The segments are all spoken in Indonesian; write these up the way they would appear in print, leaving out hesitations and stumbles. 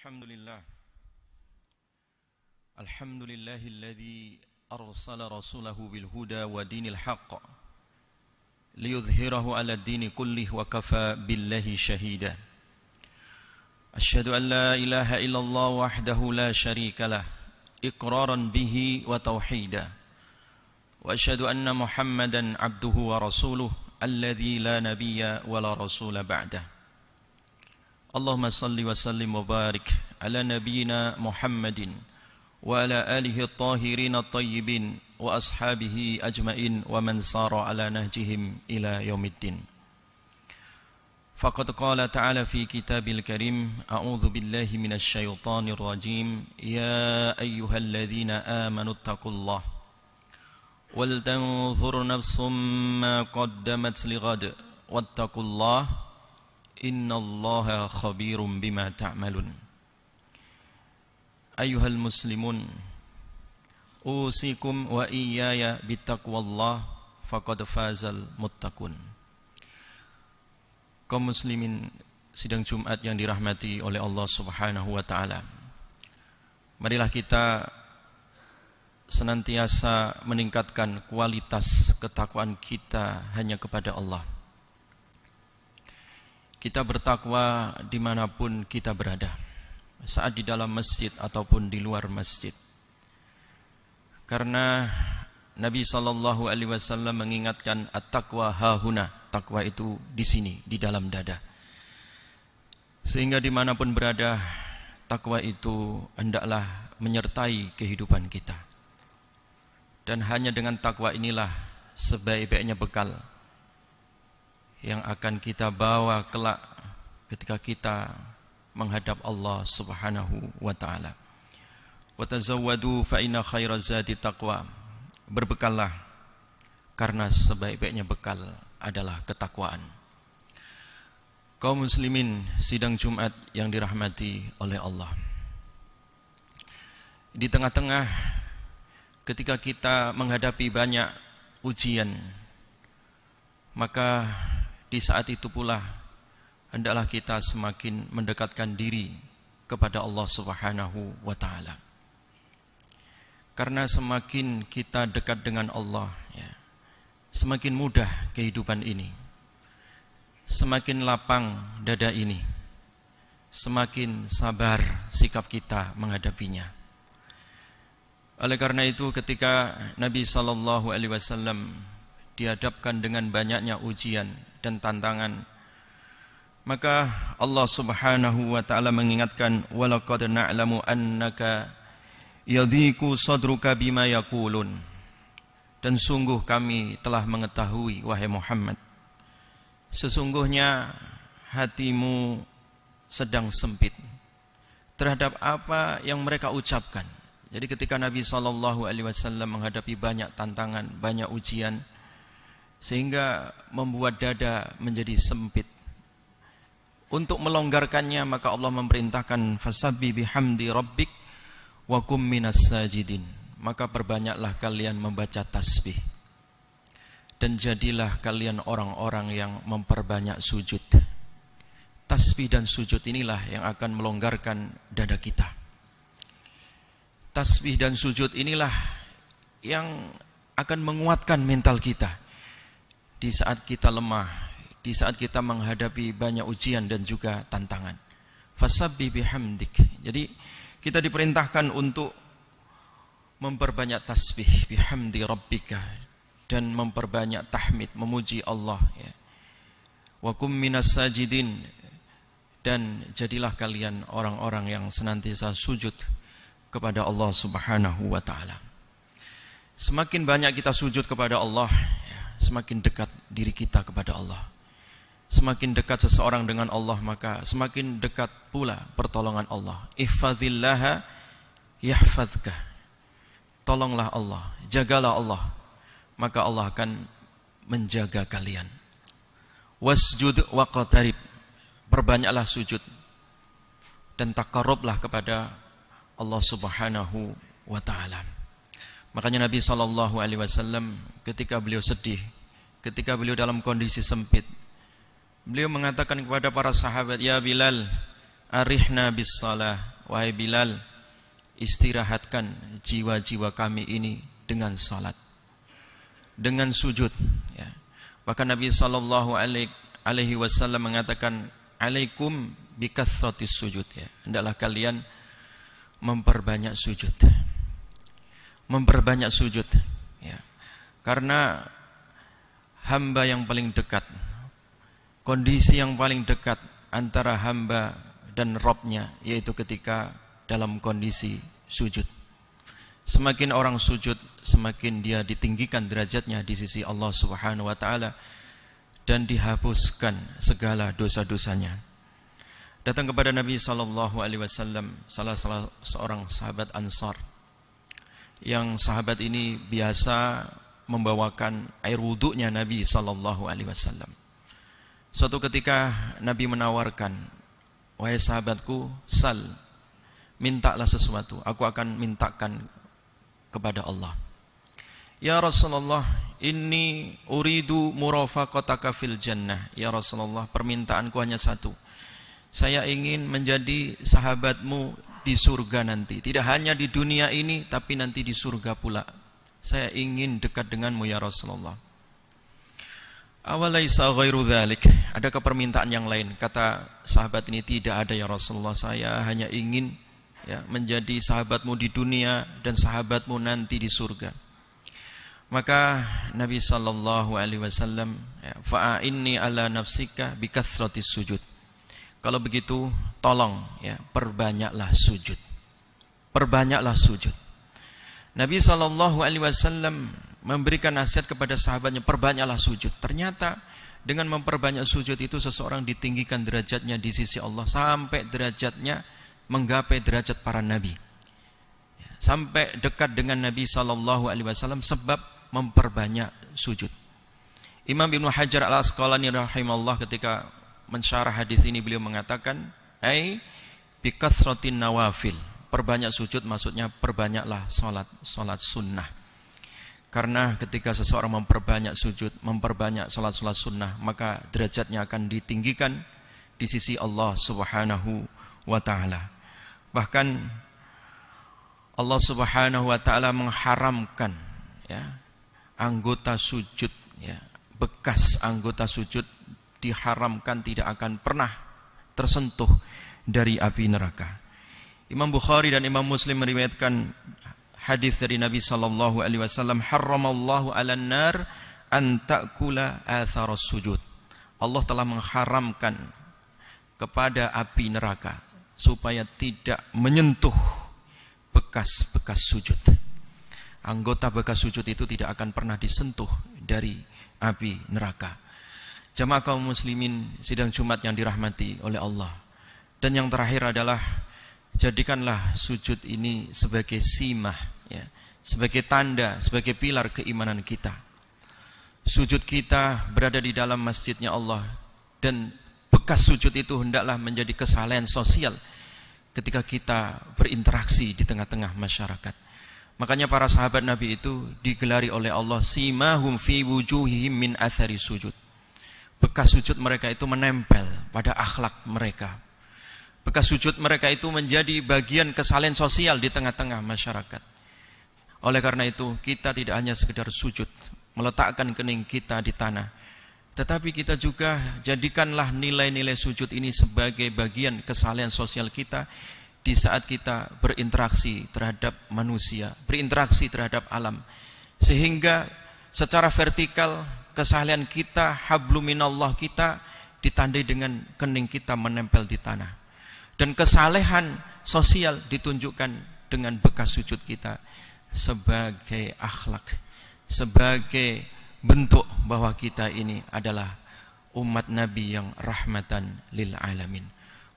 الحمد لله الحمد لله الذي أرسل رسوله بالهدى ودين الحق ليظهره على الدين كله وكفى بالله شهيدا أشهد أن لا إله إلا الله وحده لا شريك له إقرارا به وتوحيدا وأشهد أن محمدا عبده ورسوله الذي لا نبي ولا رسول بعده اللهم صل وسلم وبارك على نبينا محمد وعلى آله الطاهرين الطيبين وأصحابه أجمعين ومن سار على نهجهم إلى يوم الدين فقد قال تعالى في كتاب الكريم أعوذ بالله من الشيطان الرجيم يا أيها الذين آمنوا اتقوا الله ولتنظر نفس ما قدمت لغد واتقوا الله إن الله خبير بما تعملون أيها المسلمون أوصيكم وإياي بتقوى الله فقد فاز المتقون. Kaum muslimin sidang Jumat yang dirahmati oleh Allah Subhanahu wa taala. Marilah kita senantiasa meningkatkan kualitas ketakwaan kita hanya kepada Allah. Kita bertakwa dimanapun kita berada, saat di dalam masjid ataupun di luar masjid. Karena Nabi SAW mengingatkan at-taqwa hahuna, takwa itu di sini, di dalam dada. Sehingga dimanapun berada, takwa itu hendaklah menyertai kehidupan kita. Dan hanya dengan takwa inilah sebaik-baiknya bekal yang akan kita bawa kelak ketika kita menghadap Allah Subhanahu wa taala. Wa tazawwadu fa inna khairaz zadi taqwa. Berbekallah karena sebaik-baiknya bekal adalah ketakwaan. Kaum muslimin sidang Jumat yang dirahmati oleh Allah. Di tengah-tengah ketika kita menghadapi banyak ujian, maka di saat itu pula hendaklah kita semakin mendekatkan diri kepada Allah Subhanahu wa taala. Karena semakin kita dekat dengan Allah, ya, semakin mudah kehidupan ini, semakin lapang dada ini, semakin sabar sikap kita menghadapinya. Oleh karena itu ketika Nabi SAW dihadapkan dengan banyaknya ujian dan tantangan, maka Allah Subhanahu wa taala mengingatkan walaqad na'lamu annaka yadhiqu sadruka bima yaqulun, dan sungguh kami telah mengetahui wahai Muhammad, sesungguhnya hatimu sedang sempit terhadap apa yang mereka ucapkan. Jadi ketika Nabi SAW menghadapi banyak tantangan, banyak ujian, sehingga membuat dada menjadi sempit, untuk melonggarkannya maka Allah memerintahkan fasabbi bihamdi rabbik wa kum minas sajidin, maka perbanyaklah kalian membaca tasbih dan jadilah kalian orang-orang yang memperbanyak sujud. Tasbih dan sujud inilah yang akan melonggarkan dada kita. Tasbih dan sujud inilah yang akan menguatkan mental kita di saat kita lemah, di saat kita menghadapi banyak ujian dan juga tantangan. Fasabbih bihamdik. Jadi kita diperintahkan untuk memperbanyak tasbih bihamdi rabbika, dan memperbanyak tahmid, memuji Allah, ya. Wa kum minas sajidin, dan jadilah kalian orang-orang yang senantiasa sujud kepada Allah Subhanahu wa taala. Semakin banyak kita sujud kepada Allah, ya, semakin dekat diri kita kepada Allah. Semakin dekat seseorang dengan Allah, maka semakin dekat pula pertolongan Allah. Ihfazillaha yahfazka. Tolonglah Allah, jagalah Allah, maka Allah akan menjaga kalian. Wasjud waqtarib. Perbanyaklah sujud dan taqarrublah kepada Allah Subhanahu wa taala. Makanya Nabi SAW ketika beliau sedih, ketika beliau dalam kondisi sempit, beliau mengatakan kepada para sahabat, ya Bilal, arihna bis salah, wahai Bilal, istirahatkan jiwa-jiwa kami ini dengan salat, dengan sujud, ya. Bahkan Nabi sallallahu alaihi wasallam mengatakan, alaikum bikathratis sujud, ya. Hendaklah kalian memperbanyak sujud. Memperbanyak sujud, ya. Karena hamba yang paling dekat, kondisi yang paling dekat antara hamba dan Rabb-nya, yaitu ketika dalam kondisi sujud. Semakin orang sujud, semakin dia ditinggikan derajatnya di sisi Allah Subhanahu wa taala dan dihapuskan segala dosa-dosanya. Datang kepada Nabi sallallahu alaihi wasallam salah seorang sahabat Ansar, yang sahabat ini biasa membawakan air wudunya Nabi sallallahu alaihi wasallam. Suatu ketika Nabi menawarkan, wahai sahabatku, sal, mintalah sesuatu, aku akan mintakan kepada Allah. Ya Rasulullah, inni uridu murafaqataka fil jannah. Ya Rasulullah, permintaanku hanya satu. Saya ingin menjadi sahabatmu di surga nanti. Tidak hanya di dunia ini, tapi nanti di surga pula. Saya ingin dekat denganmu ya Rasulullah. Awalaisa ghairu dzalik, adakah permintaan yang lain? Kata sahabat ini, tidak ada ya Rasulullah, saya hanya ingin, ya, menjadi sahabatmu di dunia dan sahabatmu nanti di surga. Maka Nabi sallallahu alaihi wasallam, ya, fa'inni ala nafsika bikathratis sujud. Kalau begitu tolong, ya, perbanyaklah sujud. Perbanyaklah sujud. Nabi sallallahu alaihi wasallam memberikan nasihat kepada sahabatnya, perbanyaklah sujud. Ternyata dengan memperbanyak sujud itu seseorang ditinggikan derajatnya di sisi Allah sampai derajatnya menggapai derajat para nabi. Sampai dekat dengan Nabi sallallahu alaihi wasallam sebab memperbanyak sujud. Imam Ibnu Hajar Al-Asqalani rahimahullah ketika mensyarah hadis ini beliau mengatakan, ai bikathratin nawafil. Perbanyak sujud maksudnya perbanyaklah salat sunnah. Karena ketika seseorang memperbanyak sujud, memperbanyak salat sunnah, maka derajatnya akan ditinggikan di sisi Allah Subhanahu wa taala. Bahkan Allah Subhanahu wa taala mengharamkan, ya, anggota sujud, ya, bekas anggota sujud diharamkan, tidak akan pernah tersentuh dari api neraka. Imam Bukhari dan Imam Muslim meriwayatkan hadis dari Nabi sallallahu alaihi wasallam, haramallahu 'alan nar an ta'kula atharas sujud. Allah telah mengharamkan kepada api neraka supaya tidak menyentuh bekas-bekas sujud. Anggota bekas sujud itu tidak akan pernah disentuh dari api neraka. Jamaah kaum muslimin sidang Jumat yang dirahmati oleh Allah. Dan yang terakhir adalah, jadikanlah sujud ini sebagai simah, ya, sebagai tanda, sebagai pilar keimanan kita. Sujud kita berada di dalam masjidnya Allah, dan bekas sujud itu hendaklah menjadi kesalahan sosial ketika kita berinteraksi di tengah-tengah masyarakat. Makanya para sahabat Nabi itu digelari oleh Allah simahum fi wujuhihim min athari sujud. Bekas sujud mereka itu menempel pada akhlak mereka. Bekas sujud mereka itu menjadi bagian kesalahan sosial di tengah-tengah masyarakat. Oleh karena itu, kita tidak hanya sekedar sujud, meletakkan kening kita di tanah, tetapi kita juga jadikanlah nilai-nilai sujud ini sebagai bagian kesalahan sosial kita di saat kita berinteraksi terhadap manusia, berinteraksi terhadap alam. Sehingga secara vertikal kesalahan kita, hablum minallah kita, ditandai dengan kening kita menempel di tanah. Dan kesalehan sosial ditunjukkan dengan bekas sujud kita sebagai akhlak, sebagai bentuk bahwa kita ini adalah umat Nabi yang rahmatan lil alamin.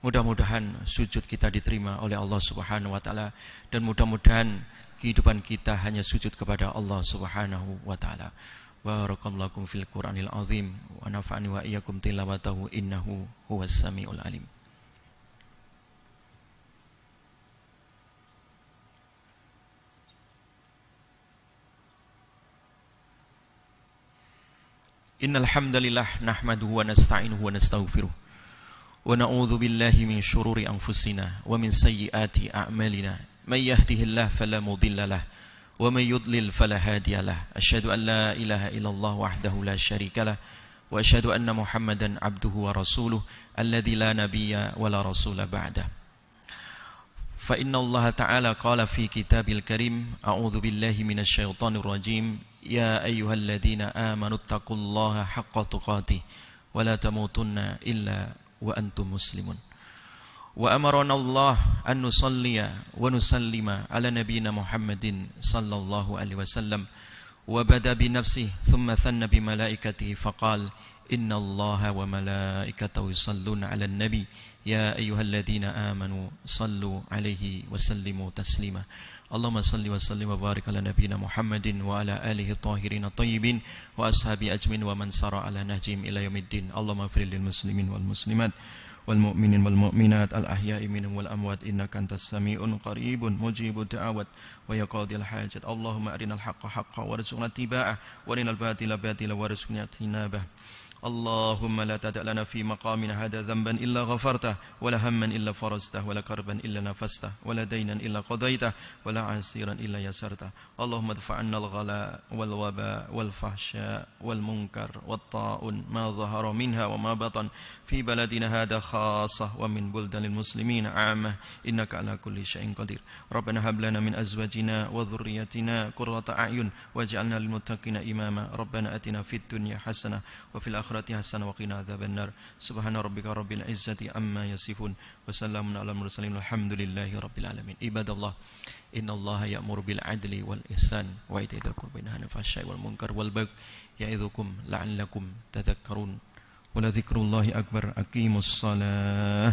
Mudah-mudahan sujud kita diterima oleh Allah Subhanahu wa taala, dan mudah-mudahan kehidupan kita hanya sujud kepada Allah Subhanahu wa taala. Barakallahu fil Qur'anil azim wa nafa'ani wa iyyakum tilawatahu innahu huwas samiul alim. Innal hamdalillah nahmaduhu wa nasta'inuhu wa nastaghfiruh ونعوذ بالله من شرور أنفسنا ومن سيئات أعمالنا من يهده الله فلا مضل له ومن يضلل فلا هادي له أشهد أن لا إله إلا الله وحده لا شريك له وأشهد أن محمدا عبده ورسوله الذي لا نبي ولا رسول بعده فإن الله تعالى قال في كتاب الكريم أعوذ بالله من الشيطان الرجيم يا أيها الذين آمنوا اتقوا الله حق تقاته ولا تموتن إلا وأنتم مسلمون وأمرنا الله أن نصلي ونسلم على نبينا محمد صلى الله عليه وسلم وبدأ بنفسه ثم ثنى بملائكته فقال إن الله وملائكته يصلون على النبي يا أيها الذين آمنوا صلوا عليه وسلموا تسليما اللهم صل وسلم وبارك على نبينا محمد وعلى آله الطاهرين الطيبين وأصحابه أجمعين ومن سار على نهجهم إلى يوم الدين اللهم اغفر للمسلمين والمسلمات والمؤمنين والمؤمنات الأحياء منهم والأموات إنك أنت السميع قريب مجيب الدعوات ويا قاضي الحاجات اللهم أرنا الحق حقا وارزقنا اتباعه وارنا الباطل باطلا وارزقنا اجتنابه اللهم لا تدع لنا في مقامنا هذا ذنبا إلا غفرته ولا هما إلا فرجته ولا كربا إلا نفسته ولا دينا إلا قضيته ولا عسيرا إلا يسرته اللهم ادفع عنا الغلاء والوباء والفحشاء والمنكر والطاعون ما ظهر منها وما بطن في بلدنا هذا خاصة ومن بلدان المسلمين عامة إنك على كل شيء قدير ربنا هب لنا من أزواجنا وذريتنا قرة أعين واجعلنا للمتقين إماما ربنا آتنا في الدنيا حسنة وفي الآخرة حسنة وقنا عذاب النار سبحان ربك رب العزة عما يصفون وسلام على المرسلين الحمد لله رب العالمين عباد الله إن الله يأمر بالعدل والإحسان وإيتاء ذي القربى وينهى عن الفحشاء والمنكر والبغي يعظكم لعلكم تذكرون ولذكر الله أكبر أقيموا الصلاة